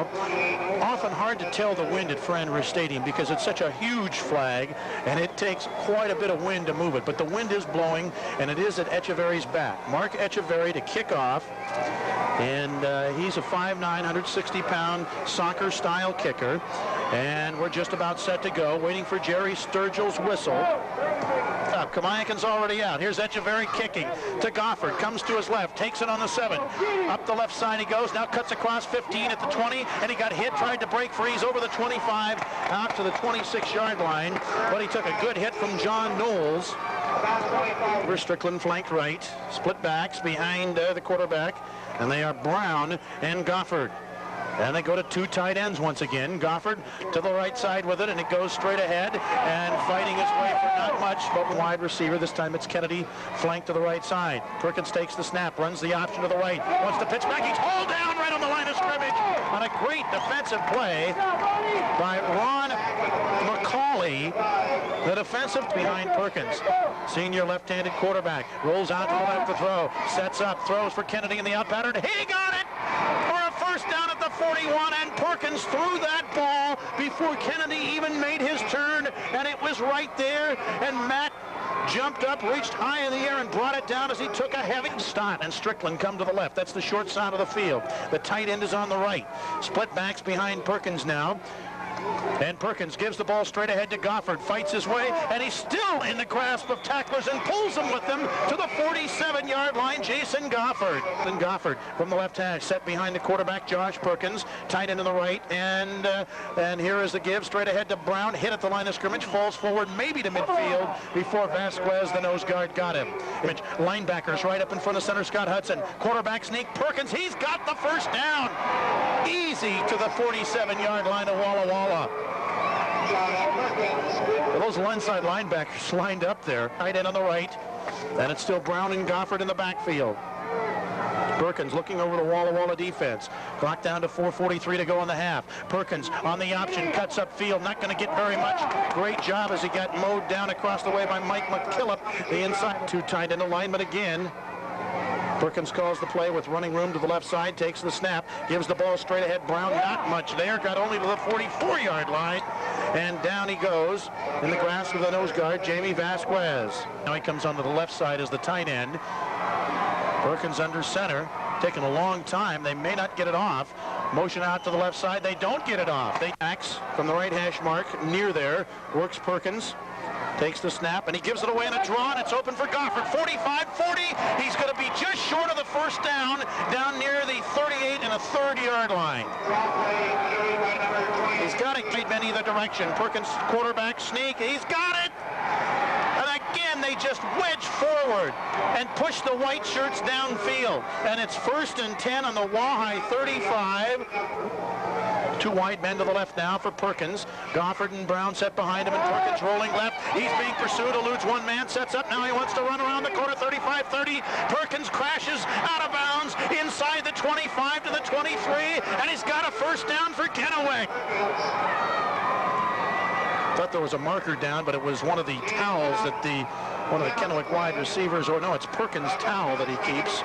now. Often hard to tell the wind at Fran Risch Stadium because it's such a huge flag, and it takes quite a bit of wind to move it. But the wind is blowing, and it is at Echeverry's back. Mark Echeverry to kick off, and he's a 5'9", 160-pound soccer-style kicker. And we're just about set to go, waiting for Jerry Sturgill's whistle. Kamayakin's already out. Here's Echeverry kicking to Goffard. Comes to his left, takes it on the 7. Up the left side he goes, now cuts across 15 at the 20, and he got hit, tried to break free. He's over the 25, out to the 26-yard line, but he took a good hit from John Knowles. Strickland flanked right, split backs behind the quarterback, and they are Brown and Goffard. And they go to two tight ends once again. Goffard to the right side with it, and it goes straight ahead and fighting his way for not much, but wide receiver. This time it's Kennedy, flanked to the right side. Perkins takes the snap, runs the option to the right, wants to pitch back. He's hauled down right on the line of scrimmage on a great defensive play by Ron McCauley, the defensive behind Perkins. Senior left-handed quarterback rolls out to the left to throw, sets up, throws for Kennedy in the out pattern. He got it for a first down at the 41, and Perkins threw that ball before Kennedy even made his turn, and it was right there, and Matt jumped up, reached high in the air, and brought it down as he took a heavy start. And Strickland come to the left. That's the short side of the field. The tight end is on the right. Split backs behind Perkins now. And Perkins gives the ball straight ahead to Goffard, fights his way, and he's still in the grasp of tacklers and pulls them with him to the 47-yard line, Jason Goffard. And Goffard from the left hash, set behind the quarterback, Josh Perkins, tight end to the right, and here is the give, straight ahead to Brown, hit at the line of scrimmage, falls forward, maybe to midfield, before Vasquez, the nose guard, got him. Linebackers right up in front of center, Scott Hudson. Quarterback sneak, Perkins, he's got the first down. Easy to the 47-yard line of Walla Walla. Those inside linebackers lined up there, tight end on the right, and it's still Brown and Goffard in the backfield. Perkins looking over the Walla Walla defense. Clock down to 4:43 to go in the half. Perkins on the option, cuts up field, not going to get very much. Great job as he got mowed down across the way by Mike McKillop. The inside, too tight end alignment again. Perkins calls the play with running room to the left side, takes the snap, gives the ball straight ahead. Brown, not much there, got only to the 44-yard line, and down he goes in the grasp of the nose guard, Jamie Vasquez. Now he comes onto the left side as the tight end. Perkins under center, taking a long time. They may not get it off. Motion out to the left side, they don't get it off. They axe from the right hash mark, near there, works Perkins. Takes the snap, and he gives it away in a draw, and it's open for Goffard. 45-40. He's going to be just short of the first down near the 38 and a third-yard line. He's got it in either direction. Perkins, quarterback sneak. He's got it. And again, they just wedge forward and push the white shirts downfield. And it's 1st and 10 on the Wahai 35. Two wide men to the left now for Perkins. Goffard and Brown set behind him, and Perkins rolling left. He's being pursued, eludes one man, sets up. Now he wants to run around the corner, 35-30. Perkins crashes out of bounds inside the 25 to the 23, and he's got a first down for Kennewick. Thought there was a marker down, but it was one of the towels that one of the Kennewick wide receivers, or no, it's Perkins' towel that he keeps.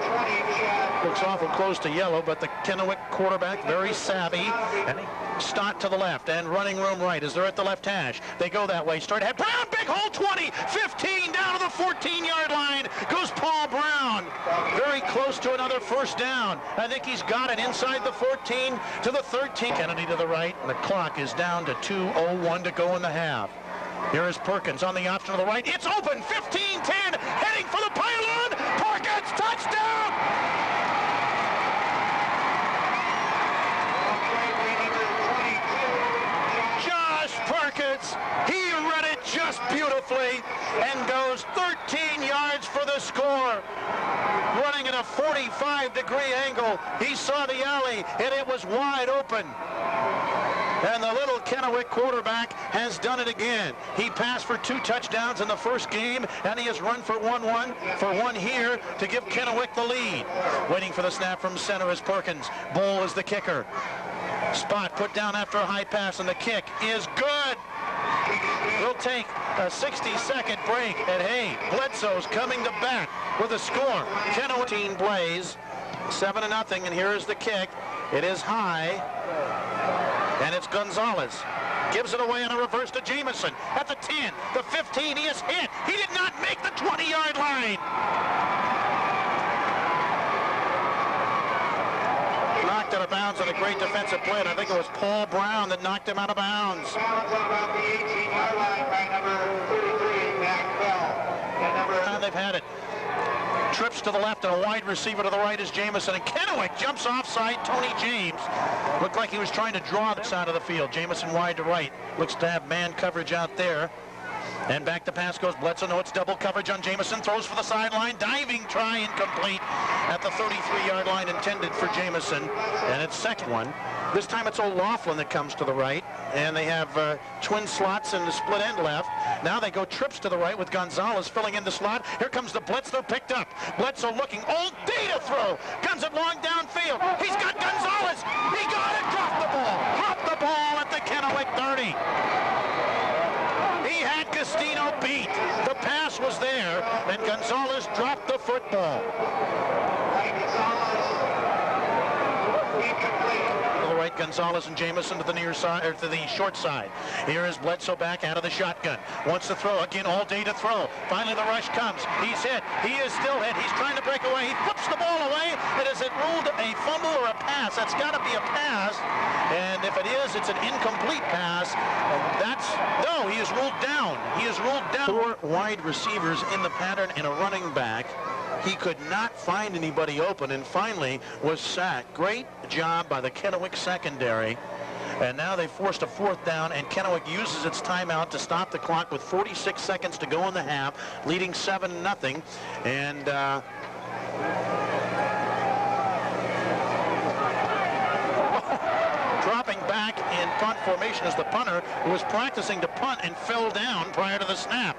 Looks awful close to yellow, but the Kennewick quarterback, very savvy. And Stott to the left and running room right as they're at the left hash. They go that way, straight ahead. Brown, big hole, 20, 15, down to the 14-yard line. Goes Paul Brown. Very close to another first down. I think he's got it inside the 14 to the 13. Kennedy to the right, and the clock is down to 2:01 to go in the half. Here is Perkins on the option to the right. It's open, 15-10, heading for the pylon. Perkins, touchdown! Josh Perkins, he read it just beautifully and goes 13 yards for the score. Running at a 45-degree angle. He saw the alley, and it was wide open. And the little Kennewick quarterback has done it again. He passed for 2 touchdowns in the first game, and he has run for one here to give Kennewick the lead. Waiting for the snap from center is Perkins. Bull is the kicker. Spot put down after a high pass, and the kick is good. We'll take a 60-second break, and hey, Bledsoe's coming to bat with a score. Kennewick plays 7-0, and here is the kick. It is high. And it's Gonzalez. Gives it away on a reverse to Jamison. At the 10, the 15, he is hit. He did not make the 20-yard line. Knocked out of bounds on a great defensive play, and I think it was Paul Brown that knocked him out of bounds. Now they've had it. Trips to the left and a wide receiver to the right is Jamison, and Kennewick jumps offside. Tony James looked like he was trying to draw this out of the field. Jamison wide to right. Looks to have man coverage out there. And back to pass goes Bledsoe. No, it's double coverage on Jamison. Throws for the sideline. Diving try incomplete at the 33-yard line intended for Jamison. And it's second one. This time it's O'Loughlin that comes to the right. And they have twin slots and the split end left. Now they go trips to the right with Gonzalez filling in the slot. Here comes the blitz. They're picked up. Bledsoe looking all day to throw. Guns it long downfield. He's got Gonzalez. He got it. Dropped the ball. Dropped the ball at the Kennewick 30. He had Castino beat. The pass was there, and Gonzalez dropped the football. To the right, Gonzalez and Jamison to the near side, or to the short side. Here is Bledsoe back out of the shotgun. Wants to throw again, all day to throw. Finally, the rush comes. He's hit. He is still hit. He's trying to break away. He flips the ball away. And is it ruled a fumble or a pass? That's got to be a pass. And if it is, it's an incomplete pass. And that's, no, he is ruled down. He is ruled down. 4 wide receivers in the pattern and a running back. He could not find anybody open and finally was sacked. Great job by the Kennewick secondary. And now they forced a 4th down, and Kennewick uses its timeout to stop the clock with 46 seconds to go in the half, leading 7-0. And dropping back in punt formation is the punter, who was practicing to punt and fell down prior to the snap.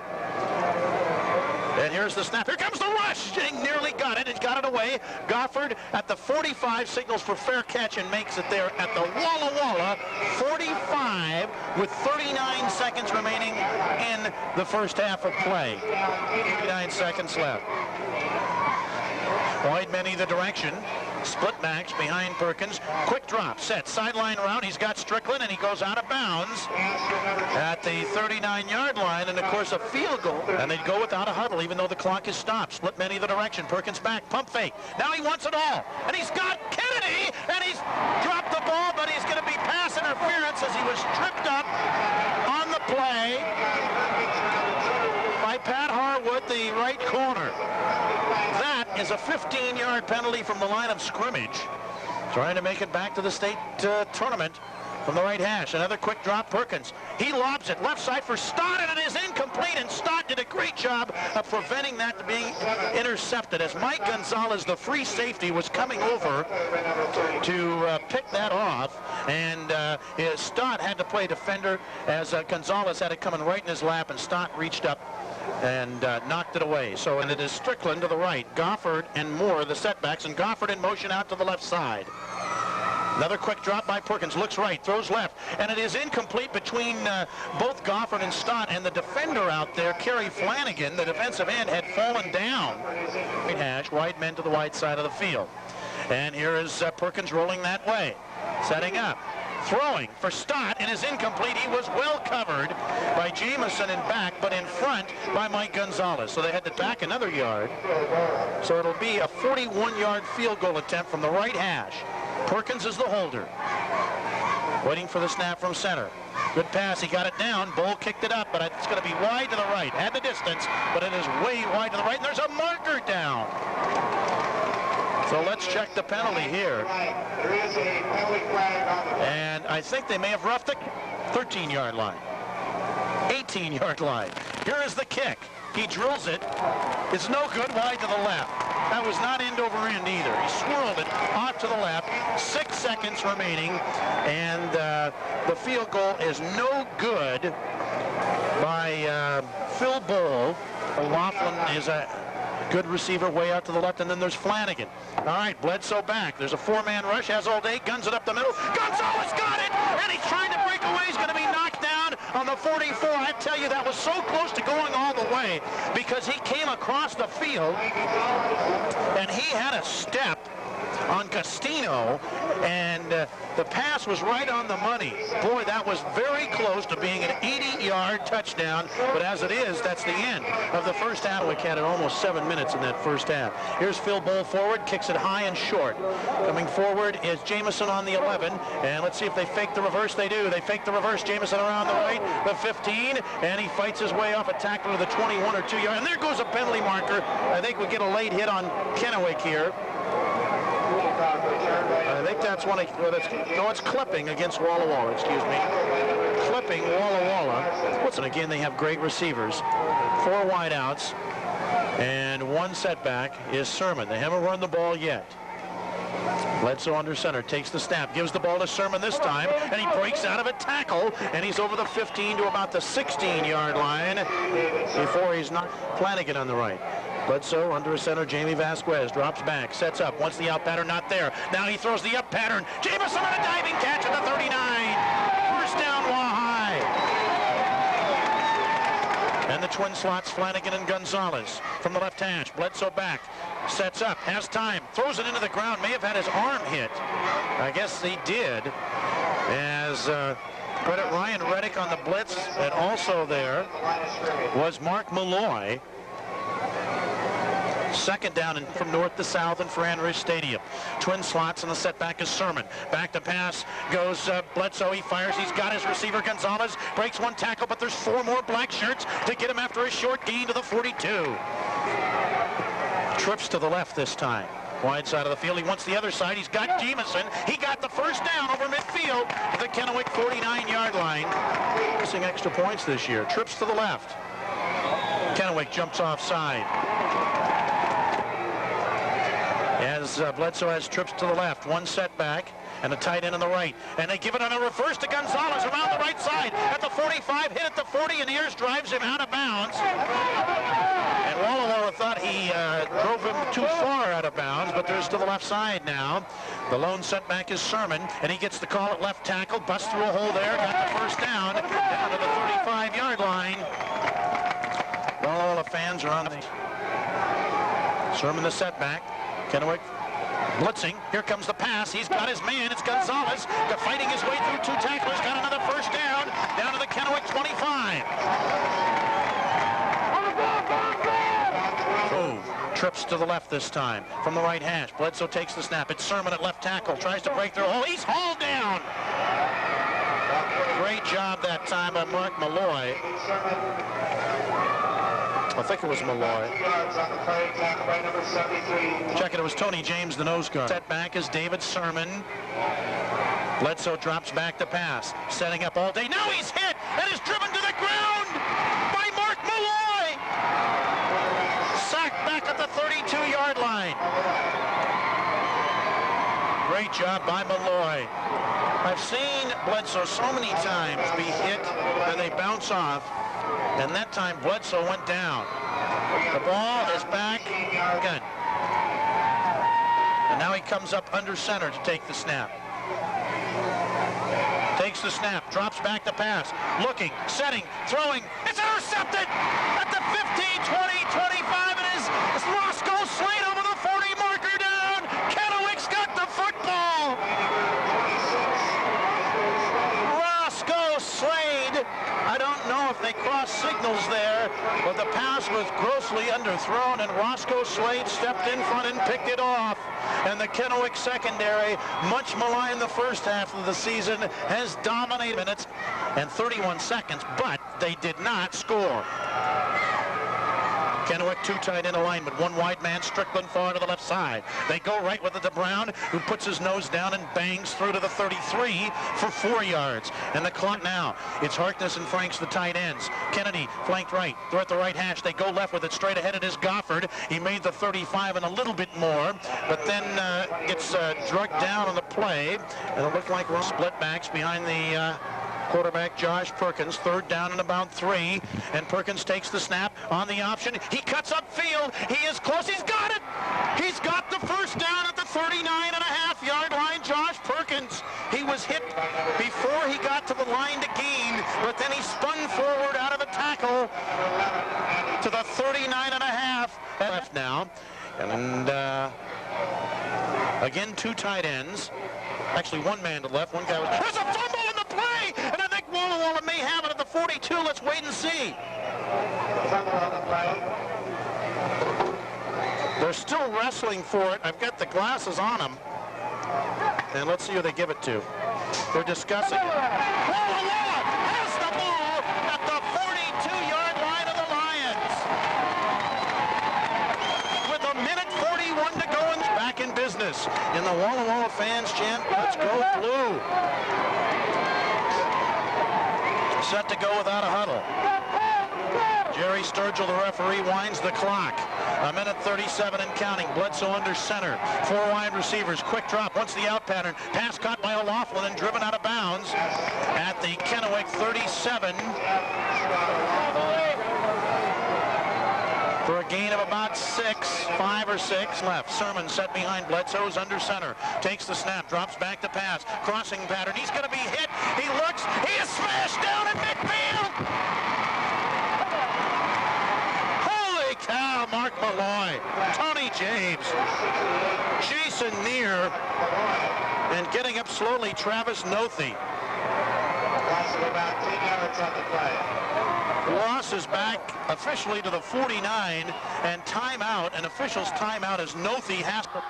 And here's the snap. Here comes the rush. He nearly got it. He's got it away. Goffard at the 45 signals for fair catch and makes it there at the Walla Walla 45 with 39 seconds remaining in the first half of play. 39 seconds left. Wide men either direction. Split backs behind Perkins. Quick drop, set, sideline route. He's got Strickland, and he goes out of bounds at the 39-yard line, and of course a field goal. And they'd go without a huddle, even though the clock is stopped. Split men either direction. Perkins back, pump fake. Now he wants it all, and he's got Kennedy, and he's dropped the ball, but he's going to be pass interference as he was tripped up on the play by Pat Harwood, the right corner. That is a 15-yard penalty from the line of scrimmage. Trying to make it back to the state tournament from the right hash. Another quick drop, Perkins. He lobs it left side for Stott, and it is incomplete, and Stott did a great job of preventing that from being intercepted as Mike Gonzalez, the free safety, was coming over to pick that off, and Stott had to play defender as Gonzalez had it coming right in his lap, and Stott reached up and knocked it away. So, and it is Strickland to the right, Goffard and Moore the setbacks, and Goffard in motion out to the left side. Another quick drop by Perkins, looks right, throws left, and it is incomplete between both Goffard and Stott, and the defender out there, Kerry Flanagan, the defensive end, had fallen down. Right hash, wide men to the wide side of the field. And here is Perkins rolling that way, setting up. Throwing for Stott, and is incomplete. He was well covered by Jamison in back, but in front by Mike Gonzalez. So they had to back another yard. So it'll be a 41-yard field goal attempt from the right hash. Perkins is the holder. Waiting for the snap from center. Good pass. He got it down. Bull kicked it up, but it's going to be wide to the right. Had the distance, but it is way wide to the right, and there's a marker down. So let's check the penalty here. And I think they may have roughed it. 13-yard line. 18-yard line. Here is the kick. He drills it. It's no good, wide to the left. That was not end over end either. He swirled it off to the left. 6 seconds remaining. And the field goal is no good by Phil Bull. O'Loughlin is a good receiver way out to the left, and then there's Flanagan. All right, Bledsoe back. There's a 4-man rush, has all day, guns it up the middle. Gonzalez got it, and he's trying to break away. He's going to be knocked down on the 44. I tell you, that was so close to going all the way because he came across the field, and he had a step on Castino, and the pass was right on the money. Boy, that was very close to being an 80-yard touchdown, but as it is, that's the end of the first half. We had almost 7 minutes in that first half. Here's Phil Bull forward, kicks it high and short. Coming forward is Jamison on the 11, and let's see if they fake the reverse. They do. They fake the reverse. Jamison around the right, the 15, and he fights his way off a tackle to the 21 or 2 yard, and there goes a penalty marker. I think we get a late hit on Kennewick here. I think that's one of, no, it's clipping against Walla Walla, excuse me. Clipping Walla Walla. And again, they have great receivers. 4 wideouts, and 1 setback is Sermon. They haven't run the ball yet. Bledsoe under center, takes the snap, gives the ball to Sermon this time, and he breaks out of a tackle, and he's over the 15 to about the 16-yard line before he's not Flanagan on the right. Bledsoe under center, Jamie Vasquez drops back, sets up, wants the out pattern, not there. Now he throws the up pattern. Jamison on a diving catch at the 39. First down, Wahai. And the twin slots, Flanagan and Gonzalez from the left hash. Bledsoe back, sets up, has time, throws it into the ground, may have had his arm hit. I guess he did. As credit Ryan Reddick on the blitz, and also there was Mark Malloy. Second down and from north to south in Fran Ridge Stadium. Twin slots and the setback is Sermon. Back to pass goes Bledsoe. He fires. He's got his receiver Gonzalez. Breaks 1 tackle, but there's 4 more black shirts to get him after a short gain to the 42. Trips to the left this time. Wide side of the field. He wants the other side. He's got Jamison. He got the first down over midfield at the Kennewick 49-yard line. Missing extra points this year. Trips to the left. Kennewick jumps offside. As Bledsoe has trips to the left, 1 setback and a tight end on the right, and they give it on a reverse to Gonzalez around the right side at the 45, hit at the 40, and Ayers drives him out of bounds. And Walla Walla thought he drove him too far out of bounds, but there's to the left side now. The lone setback is Sermon, and he gets the call at left tackle, busts through a hole there, got the first down to the 35-yard line. Walla Walla fans are on the Sermon the setback. Kennewick blitzing. Here comes the pass. He's got his man. It's Gonzalez fighting his way through 2 tacklers. Got another first down to the Kennewick 25. Oh, trips to the left this time from the right hash. Bledsoe takes the snap. It's Sermon at left tackle. Tries to break through. Oh, he's hauled down. Great job that time by Mark Malloy. I think it was Malloy. Check it, it was Tony James, the nose guard. Setback is David Sermon. Bledsoe drops back to pass. Setting up all day. Now he's hit and is driven to the ground by Mark Malloy. Sacked back at the 32-yard line. Great job by Malloy. I've seen Bledsoe so many times be hit and they bounce off. And that time Bledsoe went down. The ball is back again. And now he comes up under center to take the snap. Takes the snap, drops back the pass, looking, setting, throwing. It's intercepted at the 15, 20, 25. It is Roscoe Slade over the 40 marker down. Kennewick's got the football. Roscoe Slade. I don't know if they crossed signals there, but the pass was grossly underthrown, and Roscoe Slade stepped in front and picked it off. And the Kennewick secondary, much maligned the first half of the season, has dominated minutes and 31 seconds, but they did not score. Kennewick 2 tight end alignment, 1 wide man, Strickland far to the left side. They go right with it to Brown, who puts his nose down and bangs through to the 33 for 4 yards. And the clock now, it's Harkness and Franks, the tight ends. Kennedy flanked right, they're at the right hash. They go left with it, straight ahead it is Goffard. He made the 35 and a little bit more, but then gets drugged down on the play. And it looked like we're split backs behind the quarterback Josh Perkins. 3rd down and about 3, and Perkins takes the snap on the option. He cuts upfield. He is close. He's got it. He's got the first down at the 39.5-yard line. Josh Perkins. He was hit before he got to the line to gain, but then he spun forward out of a tackle to the 39.5. Left now, and Again, 2 tight ends. Actually, 1 man to left. One guy was... There's a fumble in the play! And I think Walla Walla may have it at the 42. Let's wait and see. They're still wrestling for it. I've got the glasses on them. And let's see who they give it to. They're discussing it. Walla Walla has the ball at the 42-yard line of the Lions. With a minute 41 to go and back in business. And the Walla Walla fans chant, let's go blue. Set to go without a huddle. Jerry Sturgill, the referee, winds the clock. A minute 37 and counting. Bledsoe under center. 4 wide receivers. Quick drop. Once the out pattern. Pass caught by O'Loughlin and driven out of bounds at the Kennewick 37. For a gain of about 5 or 6 left. Sermon set behind Bledsoe's under center. Takes the snap. Drops back to pass. Crossing pattern. He's going to be hit. He looks. He is smashed down in midfield. Cow, Mark Malloy, Tony James, Jason Neer, and getting up slowly, Travis Nothey. Loss of about 10 yards on the play. Ross is back officially to the 49, and timeout, an official's timeout as Nothey has to...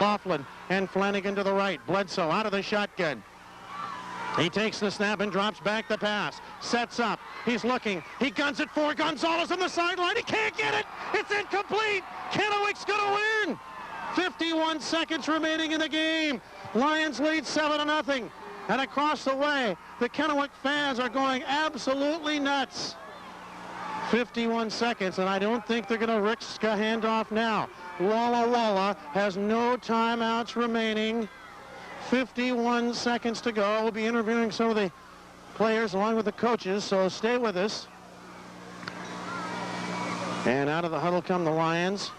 Laughlin and Flanagan to the right. Bledsoe out of the shotgun. He takes the snap and drops back the pass. Sets up. He's looking. He guns it for Gonzalez on the sideline. He can't get it. It's incomplete. Kennewick's going to win. 51 seconds remaining in the game. Lions lead 7-0. And across the way, the Kennewick fans are going absolutely nuts. 51 seconds, and I don't think they're going to risk a handoff now. Walla Walla has no timeouts remaining. 51 seconds to go. We'll be interviewing some of the players along with the coaches, so stay with us. And out of the huddle come the Lions.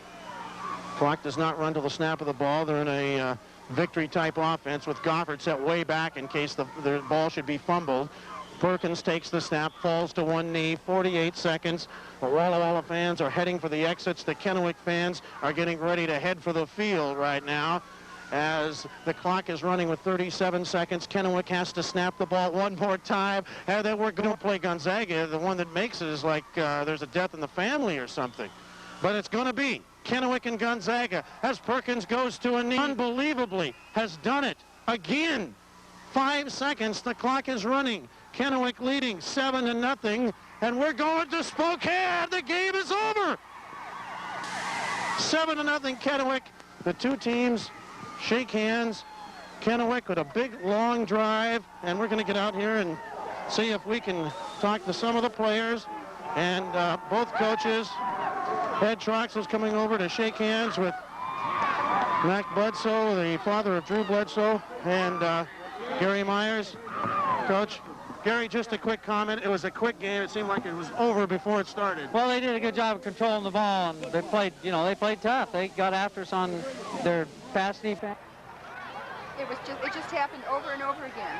Clock does not run to the snap of the ball. They're in a victory-type offense with Goffard set way back in case the ball should be fumbled. Perkins takes the snap, falls to one knee, 48 seconds. The Walla Walla fans are heading for the exits. The Kennewick fans are getting ready to head for the field right now as the clock is running with 37 seconds. Kennewick has to snap the ball one more time. And then we're going to play Gonzaga. The one that makes it is like there's a death in the family or something. But it's going to be Kennewick and Gonzaga as Perkins goes to a knee. Unbelievably has done it again. 5 seconds. The clock is running. Kennewick leading 7-0, and we're going to Spokane. The game is over. 7-0 Kennewick. The two teams shake hands. Kennewick with a big long drive, and we're going to get out here and see if we can talk to some of the players and both coaches. Ed Trox is coming over to shake hands with Mac Bledsoe, the father of Drew Bledsoe, and Gary Myers. Coach, Gary, just a quick comment. It was a quick game. It seemed like it was over before it started. Well, they did a good job of controlling the ball, and they played, they played tough. They got after us on their pass defense. It just happened over and over again.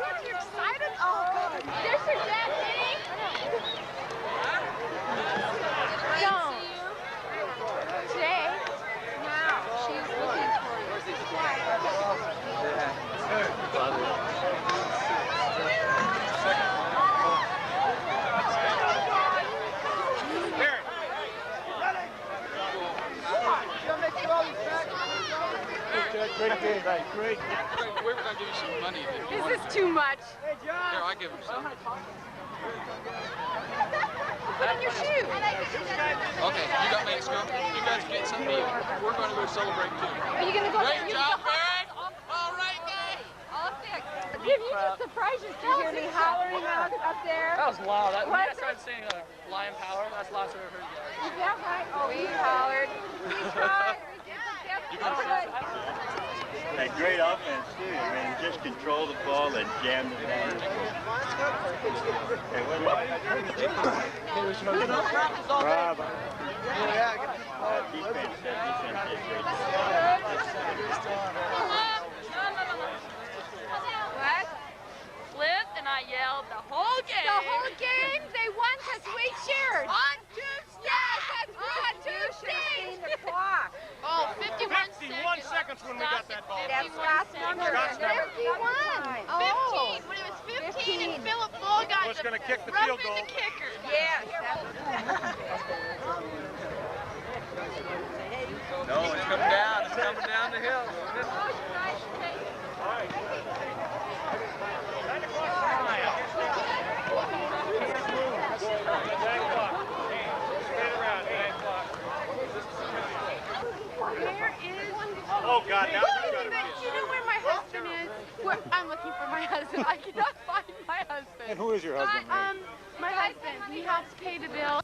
Aren't you excited? Oh, God. There's your dad, Danny. Don't. Today? Now. She's looking for you. Great game, right? Great. We're going to give you some money. Is this too much? Here, I'll give him some. Put on your shoe. Okay, you got me, Scoop. You guys get some deal. We're going to go celebrate too. Are you going to go? Great job, Barry. All right, guys. All fixed. If you just surprised us to hear me hollering up there. That was loud. When What? I started saying lion power, that's the last I've ever heard you guys. Is that right? Oh, we hollered. We tried. We did the best we could. A great offense too. I mean, just control the ball and jam the ball. Bravo. Defense is What? Flipped and I yelled the whole game. The whole game? They won because we cheered. On Tuesday. Yes, that's on Tuesday. The clock. Oh, 51 seconds when we got that ball. That's last number. 51. Oh. 15. When it was 15 and Philip Bull got Was gonna kick the run field in goal. the kicker. Yes. No, it's coming down. It's coming down the hill. Oh, God, now You know where my husband is? I'm looking for my husband. I cannot find my husband. And who is your husband? My husband. He helps pay the bill.